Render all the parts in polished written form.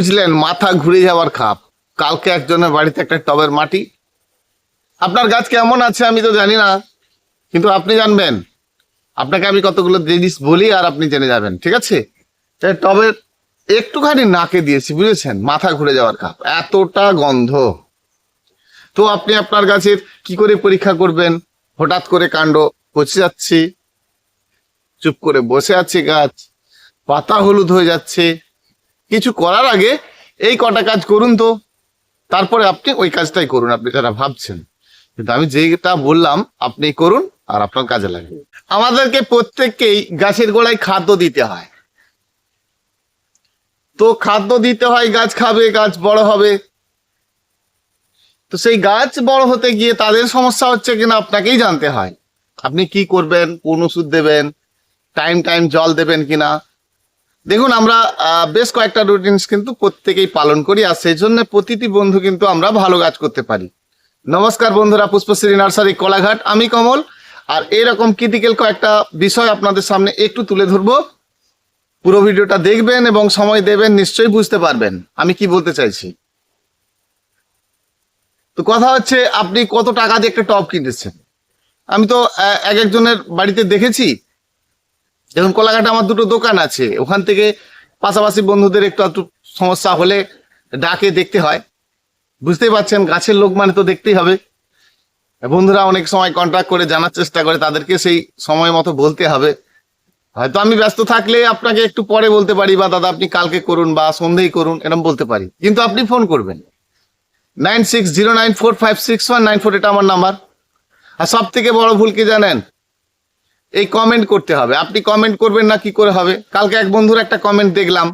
বুঝলেন, মাথা ঘুরে যাওয়ার খাপ। কালকে একজনের বাড়িতে একটা টবের মাটি, আপনার গাছ কেমন আছে আমি তো জানি না, কিন্তু আপনি জানবেন। আপনাকে আমি কতগুলো জিনিস বলি আর আপনি জেনে যাবেন, ঠিক আছে? টবের একটুখানি নাকে দিয়েছি, বুঝেছেন, মাথা ঘুরে যাওয়ার খাপ, এতটা গন্ধ। তো আপনি আপনার গাছের কি করে পরীক্ষা করবেন? হঠাৎ করে কাণ্ড পচে যাচ্ছে, চুপ করে বসে আছে গাছ, পাতা হলুদ হয়ে যাচ্ছে। কিছু করার আগে এই কটা কাজ করুন তো, তারপরে আপনি ওই কাজটাই করুন আপনি যারা ভাবছেন। কিন্তু আমি যেটা বললাম আপনি করুন আর আপনার কাজে লাগবে। আমাদেরকে প্রত্যেককেই গাছের গোড়ায় খাদ্য দিতে হয়। তো খাদ্য দিতে হয়, গাছ খাবে, গাছ বড় হবে। তো সেই গাছ বড় হতে গিয়ে তাদের সমস্যা হচ্ছে কিনা আপনাকেই জানতে হয়। আপনি কি করবেন, কোন ওষুধ দেবেন, টাইম টাইম জল দেবেন কিনা। দেখুন, আমরা বেশ কয়েকটা রুটিনস কিন্তু প্রত্যেকেই পালন করি, আর সেই জন্য প্রতিটি বন্ধু কিন্তু আমরা ভালো কাজ করতে পারি। নমস্কার বন্ধুরা, পুষ্পশ্রী নার্সারি কোলাঘাট, আমি কমল। আর এরকম ক্রিটিক্যাল কয়েকটা বিষয় আপনাদের সামনে একটু তুলে ধরবো। পুরো ভিডিওটা দেখবেন এবং সময় দেবেন, নিশ্চয়ই বুঝতে পারবেন আমি কি বলতে চাইছি। তো কথা হচ্ছে, আপনি কত টাকা দিয়ে একটা টব কিনেছেন। আমি তো এক একজনের বাড়িতে দেখেছি। দেখুন, কোলাঘাটে আমার দুটো দোকান আছে, ওখান থেকে পাশাপাশি বন্ধুদের একটু একটু সমস্যা হলে ডাকে দেখতে হয়। বুঝতেই পারছেন, গাছের লোক মানে তো দেখতেই হবে। বন্ধুরা অনেক সময় কন্ট্যাক্ট করে জানার চেষ্টা করে, তাদেরকে সেই সময় মতো বলতে হবে। হয়তো আমি ব্যস্ত থাকলে আপনাকে একটু পরে বলতে পারি, বা দাদা আপনি কালকে করুন বা সন্ধ্যেই করুন, এরকম বলতে পারি। কিন্তু আপনি ফোন করবেন 9609456194, এটা আমার নাম্বার। আর সব থেকে বড় ভুল কি জানেন? এই কমেন্ট করতে হবে। আপনি কমেন্ট করবেন না, কি করে হবে? কালকে এক বন্ধুর একটা কমেন্ট দেখলাম,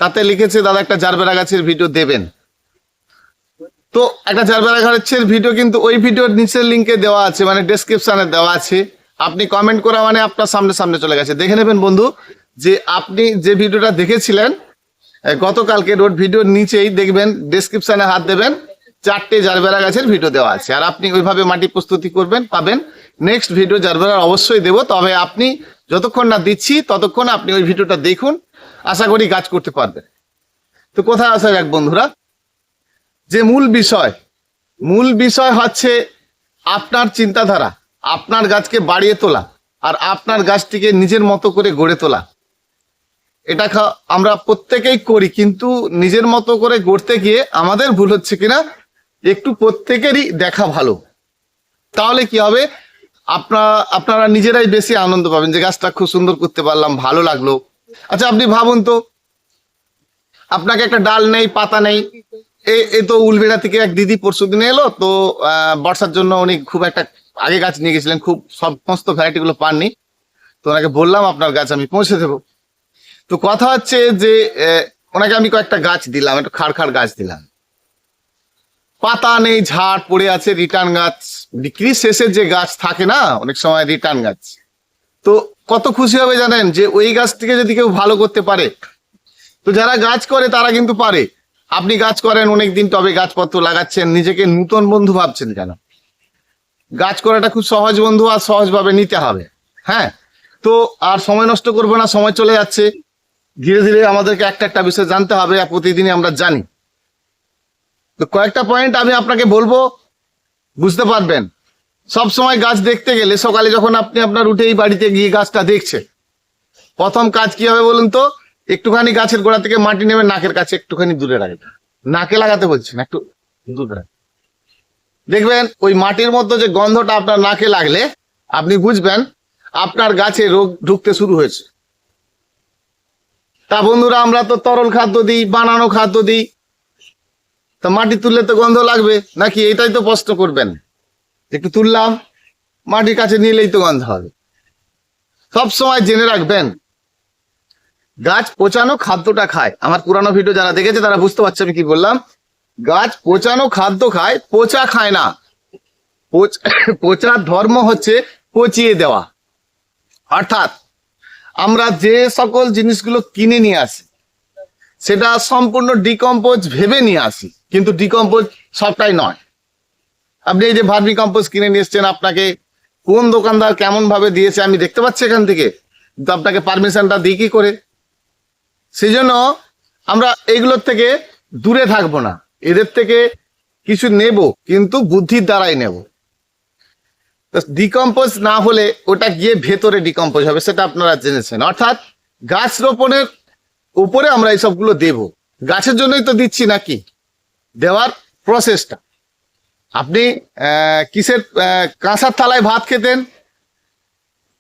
তাতে লিখেছে দাদা একটা জারবেরা গাছের ভিডিও দেবেন। তো একটা জারবেরা গাছের ভিডিও কিন্তু ওই ভিডিওর নিচের লিঙ্কে দেওয়া আছে, মানে ডেসক্রিপশনে দেওয়া আছে। আপনি কমেন্ট করা মানে আপনার সামনে সামনে চলে গেছে। দেখে নেবেন বন্ধু, যে আপনি যে ভিডিওটা দেখেছিলেন গতকালকে, রোড ভিডিওর নিচেই দেখবেন, ডেসক্রিপশনে হাত দেবেন, 4টে জারবেরা গাছের ভিডিও দেওয়া আছে। আর আপনি ওইভাবে মাটি প্রস্তুতি করবেন, পাবেন। নেক্সট ভিডিও জারবেরার অবশ্যই দেবো, তবে আপনি যতক্ষণ না দিচ্ছি ততক্ষণ আপনি ওই ভিডিওটা দেখুন, আশা করি গাছ করতে পারবেন। তো কোথায় আসা যাক বন্ধুরা, যে মূল বিষয় হচ্ছে আপনার চিন্তাধারা, আপনার গাছকে বাড়িয়ে তোলা আর আপনার গাছটিকে নিজের মতো করে গড়ে তোলা। এটা আমরা প্রত্যেকেই করি, কিন্তু নিজের মতো করে গড়তে গিয়ে আমাদের ভুল হচ্ছে কিনা একটু প্রত্যেকেরই দেখা ভালো। তাহলে কি হবে, আপনারা নিজেরাই বেশি আনন্দ পাবেন যে গাছটা খুব সুন্দর করতে পারলাম, ভালো লাগলো। আচ্ছা আপনি ভাবুন তো, আপনাকে একটা ডাল নেই, পাতা নেই। এই তো উলবেড়া থেকে এক দিদি পরশু দিনে এলো, তো বর্ষার জন্য উনি খুব একটা আগে গাছ নিয়ে গেছিলেন, খুব সমস্ত ভ্যারাইটি গুলো পাননি। তো ওনাকে বললাম আপনার গাছ আমি পৌঁছে দেবো। তো কথা হচ্ছে যে ওনাকে আমি কয়েকটা গাছ দিলাম, একটা খাড় গাছ দিলাম, পাতা নেই, ঝাড় পড়ে আছে, রিটার্ন গাছ। বিক্রি শেষে যে গাছ থাকে না অনেক সময়, রিটার্ন গাছ। তো কত খুশি হবে জানেন, যে ওই গাছটিকে যদি কেউ ভালো করতে পারে। তো যারা গাছ করে তারা কিন্তু পারে। আপনি গাছ করেন অনেকদিন, তবে গাছপত্র লাগাচ্ছেন, নিজেকে নূতন বন্ধু ভাবছেন কেন? গাছ করাটা খুব সহজ বন্ধু, আর সহজভাবে নিতে হবে। হ্যাঁ, তো আর সময় নষ্ট করবো না, সময় চলে যাচ্ছে। ধীরে ধীরে আমাদেরকে একটা একটা বিষয় জানতে হবে, আর প্রতিদিনই আমরা জানি। তো কয়েকটা পয়েন্ট আমি আপনাকে বলবো, বুঝতে পারবেন। সব সময় গাছ দেখতে গেলে, সকালে যখন আপনি আপনার উঠেই বাড়িতে গিয়ে গাছটা দেখছে, প্রথম কাজ কি হবে বলুন তো? একটুখানি গাছের গোড়া থেকে মাটি নেবে, নাকের কাছে একটুখানি দূরে রাখবেন। নাকে লাগাতে বলছেন, একটু দূরে রাখবেন। দেখবেন ওই মাটির মধ্যে যে গন্ধটা আপনার নাকে লাগলে আপনি বুঝবেন আপনার গাছে রোগ ঢুকতে শুরু হয়েছে। তা বন্ধুরা, আমরা তো তরল খাদ্য দিই, বানানো খাদ্য দিই, তা মাটি তুললে তো গন্ধ লাগবে নাকি? এটাই তো প্রশ্ন করবেন। একটু তুললাম, মাটির কাছে নিলেই তো গন্ধ হবে। সব সময় জেনে রাখবেন, গাছ পচানো খাদ্যটা খায়। আমার পুরানো ভিডিও যারা দেখেছে তারা বুঝতে পারছে আমি কি বললাম। গাছ পচানো খাদ্য খায়, পচা খায় না। পচার ধর্ম হচ্ছে পচিয়ে দেওয়া। অর্থাৎ আমরা যে সকল জিনিসগুলো কিনে নিয়ে আসি, সেটা সম্পূর্ণ ডিকম্পোজ ভেবে নিয়ে আসি, কিন্তু ডিকম্পোজ সবটাই নয়। আপনি এই যে ভার্মি কম্পোজ কিনে নিয়ে এসছেন, আপনাকে কোন দোকানদার কেমন ভাবে দিয়েছে আমি দেখতে পাচ্ছি এখান থেকে, কিন্তু আপনাকে পারমিশনটা দিই কি করে? সেই জন্য আমরা এইগুলোর থেকে দূরে থাকবো না, এদের থেকে কিছু নেব, কিন্তু বুদ্ধির দ্বারাই নেব। ডিকম্পোজ না হলে ওটা গিয়ে ভেতরে ডিকম্পোজ হবে, সেটা আপনারা জেনেছেন। অর্থাৎ গাছ রোপণের উপরে আমরা এইসবগুলো দেব, গাছের জন্যই তো দিচ্ছি নাকি। দেওয়ার প্রসেসটা, আপনি কিসের কাঁসার থালায় ভাত খেতেন,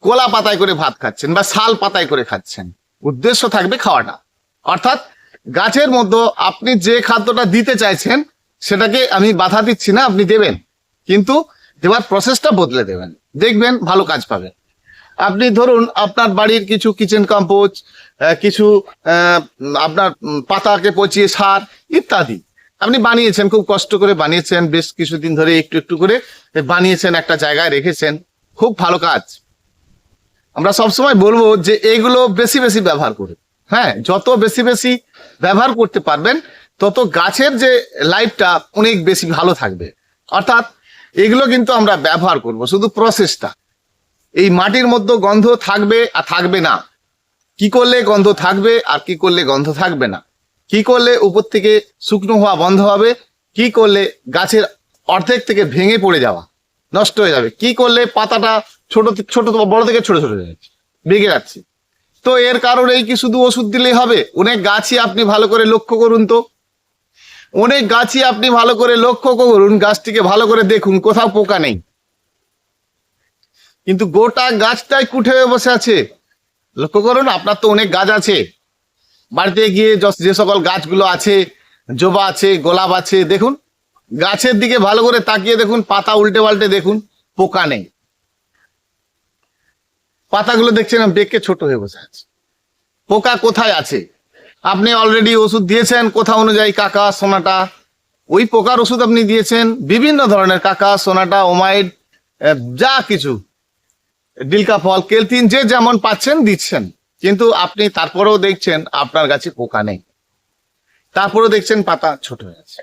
কলা পাতায় করে ভাত খাচ্ছেন বা শাল পাতায় করে খাচ্ছেন, উদ্দেশ্য থাকবে খাওয়াটা। অর্থাৎ গাছের মধ্যে আপনি যে খাদ্যটা দিতে চাইছেন সেটাকে আমি বাধা দিচ্ছি না, আপনি দেবেন, কিন্তু দেওয়ার প্রসেসটা বদলে দেবেন, দেখবেন ভালো কাজ পাবেন। আপনি ধরুন আপনার বাড়ির কিছু কিচেন কম্পোজ, কিছু আপনার পাতাকে পচিয়ে সার ইত্যাদি আপনি বানিয়েছেন, খুব কষ্ট করে বানিয়েছেন, বেশ কিছুদিন ধরে একটু একটু করে বানিয়েছেন, একটা জায়গায় রেখেছেন, খুব ভালো কাজ। আমরা সবসময় বলবো যে এইগুলো বেশি বেশি ব্যবহার করুন। হ্যাঁ, যত বেশি বেশি ব্যবহার করতে পারবেন তত গাছের যে লাইফটা অনেক বেশি ভালো থাকবে। অর্থাৎ এগুলো কিন্তু আমরা ব্যবহার করব, শুধু প্রসেসটা। এই মাটির মধ্যে গন্ধ থাকবে আর থাকবে না, কি করলে গন্ধ থাকবে আর কি করলে গন্ধ থাকবে না, কি করলে উপর থেকে শুকনো হওয়া বন্ধ হবে, কি করলে গাছের অর্ধেক থেকে ভেঙে পড়ে যাওয়া নষ্ট হয়ে যাবে, কি করলে পাতাটা ছোট ছোট বড় থেকে ছোট ছোট যাচ্ছে, ভেঙে যাচ্ছে। তো এর কারণেই কি শুধু ওষুধ দিলেই হবে? অনেক গাছই আপনি ভালো করে লক্ষ্য করুন, তো অনেক গাছই আপনি ভালো করে লক্ষ্য করুন, গাছটিকে ভালো করে দেখুন, কোথাও পোকা নেই, কিন্তু গোটা গাছটাই কুঠে হয়ে বসে আছে। লক্ষ্য করুন, আপনার তো অনেক গাছ আছে, বাড়িতে গিয়ে যে সকল গাছগুলো আছে, জবা আছে, গোলাপ আছে, দেখুন গাছের দিকে ভালো করে তাকিয়ে দেখুন, পাতা উল্টে পাল্টে দেখুন, পোকা নেই। পাতাগুলো দেখছেন বেঁকে ছোট হয়ে বসে আছে, পোকা কোথায় আছে? আপনি অলরেডি ওষুধ দিয়েছেন কোথা অনুযায়ী, কাকা সোনাটা, ওই পোকার ওষুধ আপনি দিয়েছেন বিভিন্ন ধরনের, কাকা সোনাটা, ওমাইড, যা কিছু, ডিলকা ফল, কেলথিন, যে যেমন পাচ্ছেন দিচ্ছেন, কিন্তু আপনি তারপরেও দেখছেন আপনার গাছে পোকা নেই, তারপরেও দেখছেন পাতা ছোট হয়ে আছে।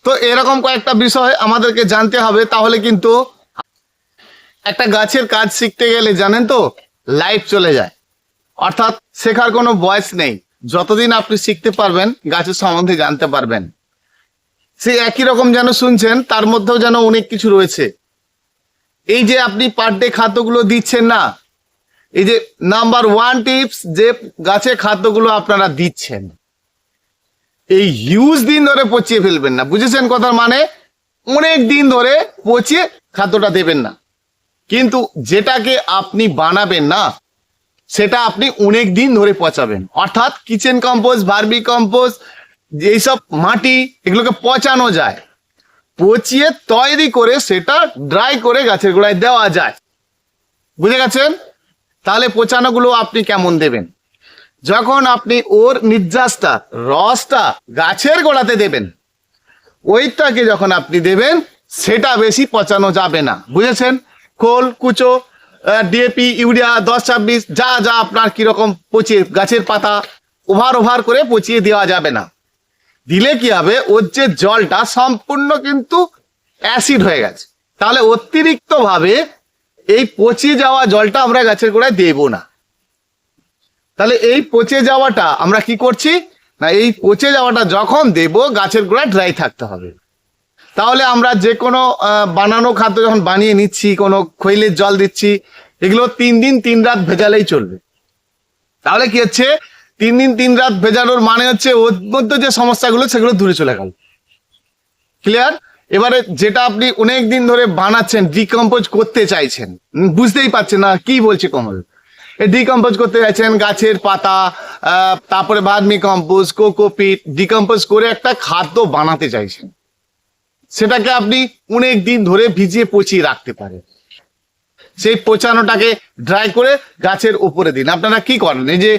তো এরকম কয়েকটা বিষয় আমাদেরকে জানতে হবে, তাহলে কিন্তু একটা গাছের কাজ শিখতে গেলে জানেন তো লাইফ চলে যায়। অর্থাৎ শেখার কোনো বয়স নেই, যতদিন আপনি শিখতে পারবেন গাছের সম্বন্ধে জানতে পারবেন। সেই একই রকম যেন শুনছেন, তার মধ্যেও যেন অনেক কিছু রয়েছে। এই যে আপনি পার ডে খাদ্যগুলো দিচ্ছেন না, এই যে নাম্বার 1 টিপস, যে গাছে খাদ্যগুলো আপনারা দিচ্ছেন এই হিউজ দিন ধরে পচিয়ে ফেলবেন না, বুঝেছেন কথার মানে? অনেক দিন ধরে পচিয়ে খাদ্যটা দেবেন না, কিন্তু যেটাকে আপনি বানাবেন না সেটা আপনি অনেক দিন ধরে পচাবেন। অর্থাৎ কিচেন কম্পোজ, ভার্মি কম্পোজ, এইসব মাটি, এগুলোকে পচানো যায়, পচিয়ে তৈরি করে সেটা ড্রাই করে গাছের গোড়ায় দেওয়া যায়, বুঝে গেছেন? তাহলে পচানোগুলো আপনি কেমন দেবেন? যখন আপনি ওর নির্যাসটা, রসটা গাছের গোড়াতে দেবেন, ওইটাকে যখন আপনি দেবেন সেটা বেশি পচানো যাবে না, বুঝেছেন? খোল কুচো, ডিএপি, ইউরিয়া 10-26 যা যা আপনার কিরকম পচিয়ে, গাছের পাতা ওভার করে পচিয়ে দেওয়া যাবে না। দিলে কি হবে, ওর যে জলটা সম্পূর্ণ কিন্তু অ্যাসিড হয়ে গেছে, তাহলে অতিরিক্ত ভাবে এই পচে যাওয়া জলটা আমরা গাছের গোড়ায় দেব না। তাহলে এই পচে যাওয়াটা আমরা কি করছি না, এই পচে যাওয়াটা যখন দেব গাছের গোড়ায় ড্রাই থাকতে হবে। তাহলে আমরা যে কোনো বানানো খাদ্য যখন বানিয়ে নিচ্ছি, কোনো খৈলের জল দিচ্ছি, এগুলো 3 দিন 3 রাত ভেজালেই চলবে। তাহলে কি হচ্ছে, 3 দিন 3 রাত ভেজানোর মানে হচ্ছে ওর মধ্যে যে সমস্যাগুলো সেগুলো দূরে চলে গেল। ক্লিয়ার? এবারে যেটা আপনি অনেক দিন ধরে বানাচ্ছেন, ডিকম্পোজ করতে চাইছেন, বুঝতেই পারছেন না কি বলছে কমল, ডিকম্পোজ করতে চাইছেন গাছের পাতা, তারপরে ভার্মি কম্পোজ, কোকোপিট ডিকম্পোজ করে একটা খাদ্য বানাতে চাইছেন, সেটাকে আপনি অনেক দিন ধরে ভিজিয়ে পচিয়ে রাখতে পারেন। সেই পচানোটাকে ড্রাই করে গাছের উপরে দিন। আপনারা কি করেন, এই যে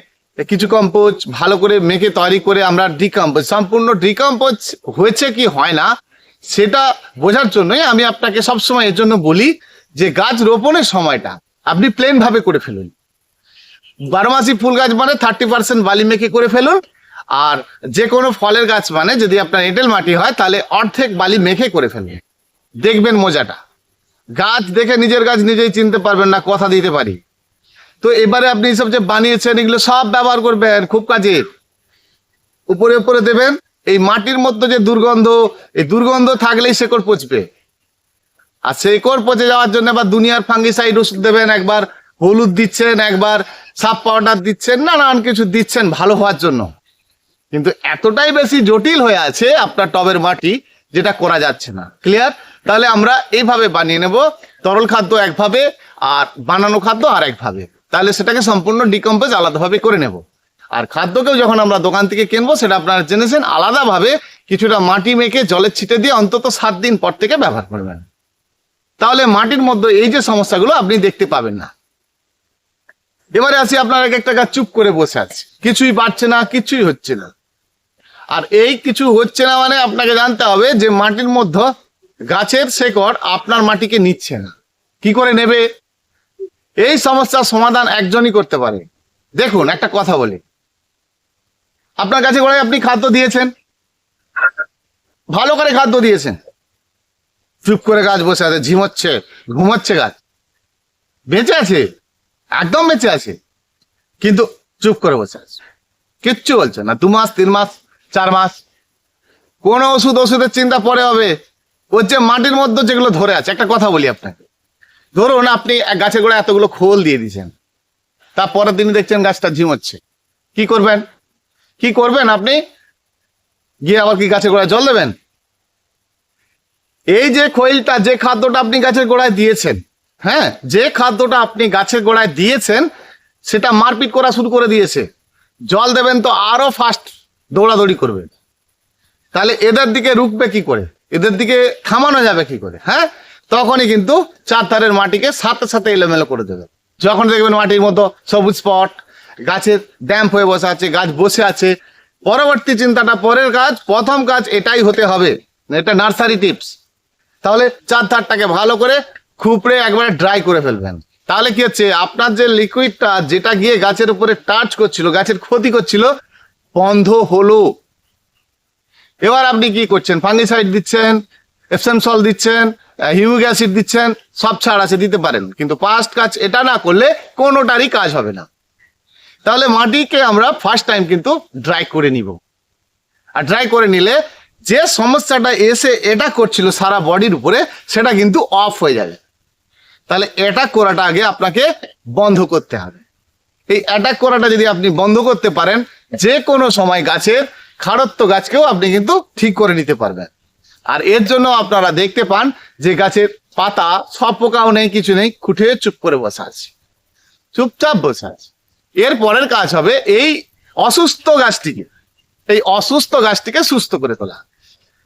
কিছু কম্পোজ ভালো করে মেখে তৈরি করে আমরা ডিকম্পোজ, সম্পূর্ণ ডিকম্পোজ হয়েছে কি হয় না সেটা বোঝার জন্যই আমি আপনাকে সবসময় এর জন্য বলি যে গাছ রোপণের সময়টা আপনি প্লেন ভাবে করে ফেলুন। 12 মাসি ফুল গাছ মানে 30% বালি মেখে করে ফেলুন, আর যে কোনো ফলের গাছ মানে যদি আপনার এঁটেল মাটি হয় তাহলে অর্ধেক বালি মেখে করে ফেলুন, দেখবেন মজাটা। গাছ দেখে নিজের গাছ নিজেই চিনতে পারবেন না, কথা দিতে পারি। তো এবারে আপনি এইসব যে বানিয়েছেন এগুলো সব ব্যবহার করবেন, খুব কাজে। উপরে উপরে দেবেন। এই মাটির মধ্যে যে দুর্গন্ধ, এই দুর্গন্ধ থাকলেই শেকড় পচবে। আর শেকড় পচে যাওয়ার জন্য আবার দুনিয়ার ফাঙ্গিসাইড ওষুধ দেবেন, একবার হলুদ দিচ্ছেন, একবার সাপ পাউডার দিচ্ছেন, নানান কিছু দিচ্ছেন ভালো হওয়ার জন্য। কিন্তু এতটাই বেশি জটিল হয়ে আছে আপনার টবের মাটি, যেটা করা যাচ্ছে না। ক্লিয়ার? তাহলে আমরা এইভাবে বানিয়ে নেব, তরল খাদ্য একভাবে আর বানানো খাদ্য আর একভাবে। তাহলে সেটাকে সম্পূর্ণ ডিকম্পোজ আলাদাভাবে করে নেব। আর খাদ্যকেও যখন আমরা দোকান থেকে কিনবো, সেটা আপনারা জেনেছেন, আলাদাভাবে কিছুটা মাটি মেখে জলের ছিটে দিয়ে অন্তত 7 দিন পর থেকে ব্যবহার করবেন। তাহলে মাটির মধ্যে এই যে সমস্যাগুলো আপনি দেখতে পাবেন না। এবারে আসি, আপনার এক একটা গাছ চুপ করে বসে আছে, কিছুই পারছে না, কিছুই হচ্ছে না। আর এই কিছু হচ্ছে না মানে আপনাকে জানতে হবে যে মাটির মধ্যে গাছের শেকড় আপনার মাটিকে নিচ্ছে না। কি করে নেবে? এই সমস্যার সমাধান একজনই করতে পারে। দেখুন, একটা কথা বলি, আপনার গাছে গোড়ায় আপনি খাদ্য দিয়েছেন, ভালো করে খাদ্য দিয়েছেন, চুপ করে গাছ বসে আছে, ঝিমোচ্ছে, ঘুমোচ্ছে, গাছ বেঁচে আছে, একদম বেঁচে আছে, কিন্তু চুপ করে বসে আছে, কিচ্ছু বলছে না। 2 মাস, 3 মাস, 4 মাস, কোন ওষুধের চিন্তা পরে হবে। ওর যে মাটির মধ্যে যেগুলো ধরে আছে, একটা কথা বলি আপনাকে, ধরুন আপনি এক গাছের গোড়ায় এতগুলো খোল দিয়ে দিয়েছেন, তারপরের দিন দেখছেন গাছটা ঝিমোচ্ছে, কি করবেন? কি করবেন? আপনি গিয়ে আবার কি গাছের গোড়ায় জল দেবেন? এই যে খৈলটা, যে খাদ্যটা আপনি গাছের গোড়ায় দিয়েছেন, হ্যাঁ, যে খাদ্যটা আপনি গাছের গোড়ায় দিয়েছেন, সেটা মারপিট করা শুরু করে দিয়েছে। জল দেবেন তো আরো ফাস্ট দৌড়াদৌড়ি করবে। তাহলে এদের দিকে রুখবে কি করে? এদের দিকে থামানো যাবে কি করে? হ্যাঁ, তখনই কিন্তু চারধারের মাটিকে সাথে সাথে এলোমেলো করে দেবে। যখন দেখবেন মাটির মতো সবুজ স্পট, গাছের ড্যাম্প হয়ে বসে আছে, গাছ বসে আছে, পরবর্তী চিন্তাটা পরের কাজ, প্রথম কাজ এটাই হতে হবে। এটা নার্সারি টিপস। তাহলে চারধারটাকে ভালো করে খুপড়ে একবারে ড্রাই করে ফেলবেন। তাহলে কি হচ্ছে, আপনার যে লিকুইডটা যেটা গিয়ে গাছের উপরে টাচ করছিল, গাছের ক্ষতি করছিল, বন্ধ হলো। এবার আপনি কি করছেন? ফাঙ্গিসাইড দিচ্ছেন, এপসম সল দিচ্ছেন, হিউমিক অ্যাসিড দিচ্ছেন, সব ছাড় আছে, দিতে পারেন, কিন্তু ফার্স্ট কাজ এটা না করলে কোনোটারই কাজ হবে না। তাহলে মাটিকে আমরা ফার্স্ট টাইম কিন্তু ড্রাই করে নিব। আর ড্রাই করে নিলে যে সমস্যাটা এসে এটা করছিল সারা বডির উপরে, সেটা কিন্তু অফ হয়ে যাবে। তাহলে অ্যাটাক করাটা আগে আপনাকে বন্ধ করতে হবে। এই অ্যাটাক করাটা যদি আপনি বন্ধ করতে পারেন, যে কোনো সময় গাছের খাড়ত্ব গাছকেও আপনি কিন্তু ঠিক করে নিতে পারবেন। আর এর জন্য আপনারা দেখতে পান যে গাছের পাতা সব পোকাও নেই, কিছু নেই, খুঁটে চুপ করে বসে আছে, চুপচাপ বসে আছে। এর পরের কাজ হবে এই অসুস্থ গাছটিকে সুস্থ করে তোলা।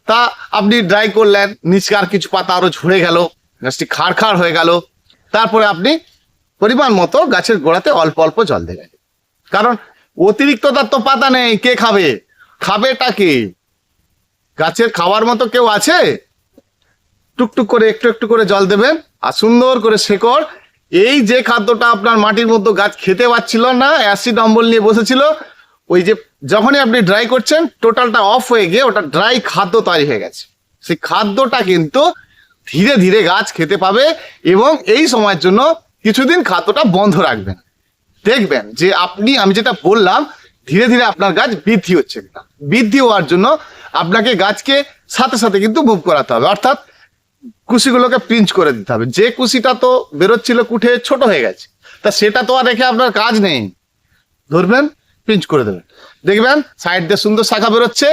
তা আপনি ড্রাই করলেন, নিচকার কিছু পাতা আরো ঝরে গেল, গাছটি খাড় হয়ে গেল, তারপরে আপনি পরিমাণ মতো গাছের গোড়াতে অল্প অল্প জল দেবেন। কারণ অতিরিক্ত তার তো পাতা নেই, কে খাবে? খাবেটা কে? গাছের খাওয়ার মতো কেউ আছে? টুকটুক করে একটু একটু করে জল দেবেন, আর সুন্দর করে শেকড়, এই যে খাদ্যটা আপনার মাটির মধ্যে গাছ খেতে পাচ্ছিল না, অ্যাসিড অম্বল নিয়ে বসেছিল, ওই যে যখনই আপনি ড্রাই করছেন, টোটালটা অফ হয়ে গিয়ে ওটা ড্রাই খাদ্য তৈরি হয়ে গেছে। সেই খাদ্যটা কিন্তু ধীরে ধীরে গাছ খেতে পাবে, এবং এই সময়ের জন্য কিছুদিন খাদ্যটা বন্ধ রাখবেন। দেখবেন যে আমি যেটা বললাম, ধীরে ধীরে আপনার গাছ বৃদ্ধি হচ্ছে। বৃদ্ধি হওয়ার জন্য আপনাকে গাছকে সাথে সাথে কিন্তু মুভ করাতে হবে, অর্থাৎ কুশিগুলোকে পিঞ্চ করে দিতে হবে। যে কুশিটা তো বেরোচ্ছিল কুঠে, ছোট হয়ে গেছে, তা সেটা তো আর রেখে আপনার কাজ নেই। ধরবেন, পিঞ্চ করে দেবেন, দেখবেন সাইড দিয়ে সুন্দর শাখা বেরোচ্ছে।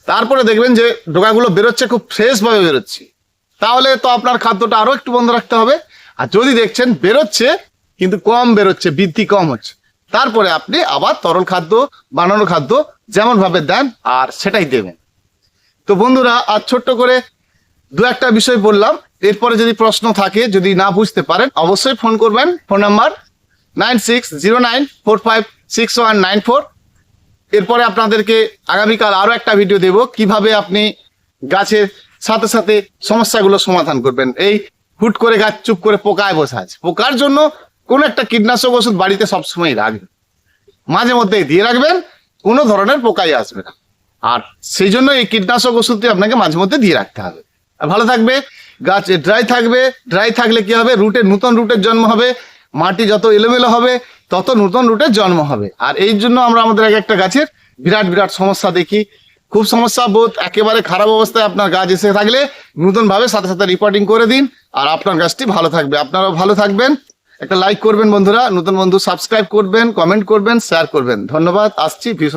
তারপরে দেখবেন যে ডোকাগুলো বেরোচ্ছে, খুব ফ্রেশ ভাবে বেরোচ্ছে। তাহলে তো আপনার খাদ্যটা আরো একটু বন্ধ রাখতে হবে। আর যদি দেখছেন বেরোচ্ছে কিন্তু কম বেরোচ্ছে, বৃদ্ধি কম হচ্ছে, তারপরে আপনি আবার তরল খাদ্য, বানানো খাদ্য যেমন ভাবে দেন আর সেটাই দেবেন। তো বন্ধুরা, আর ছোট্ট করে 2-1টা বিষয় বললাম। এরপরে যদি প্রশ্ন থাকে, যদি না বুঝতে পারেন, অবশ্যই ফোন করবেন। Phone number 9609456194। এরপরে আপনাদেরকে আগামীকাল আরো একটা ভিডিও দেব, কিভাবে আপনি গাছের সাথে সাথে সমস্যাগুলো সমাধান করবেন। এই হুট করে গাছ চুপ করে পোকায় বসে আছে, পোকার জন্য কোন একটা কীটনাশক ওষুধ বাড়িতে সবসময় রাখবেন, মাঝে মধ্যে দিয়ে রাখবেন, কোনো ধরনের পোকাই আসবে না। আর সেই জন্য এই কীটনাশক ওষুধটি আপনাকে মাঝে মধ্যে দিয়ে রাখতে হবে। আর ভালো থাকবে, গাছ ড্রাই থাকবে। ড্রাই থাকলে কি হবে, নতুন রুটের জন্ম হবে, মাটি যত এলোমেলো হবে তত নতুন রুটের জন্ম হবে। আর এই জন্য আমরা আমাদের এক একটা গাছের বিরাট বিরাট সমস্যা দেখি, খুব সমস্যা বোধ, একেবারে খারাপ অবস্থায় আপনার গাছ এসে থাকলে নতুন ভাবে সাথে সাথে রিপোর্টিং করে দিন, আর আপনার গাছটি ভালো থাকবে, আপনারাও ভালো থাকবেন। একটা লাইক করবেন বন্ধুরা, নতুন বন্ধু সাবস্ক্রাইব করবেন, কমেন্ট করবেন, শেয়ার করবেন। ধন্যবাদ, আসছি ভীষণ।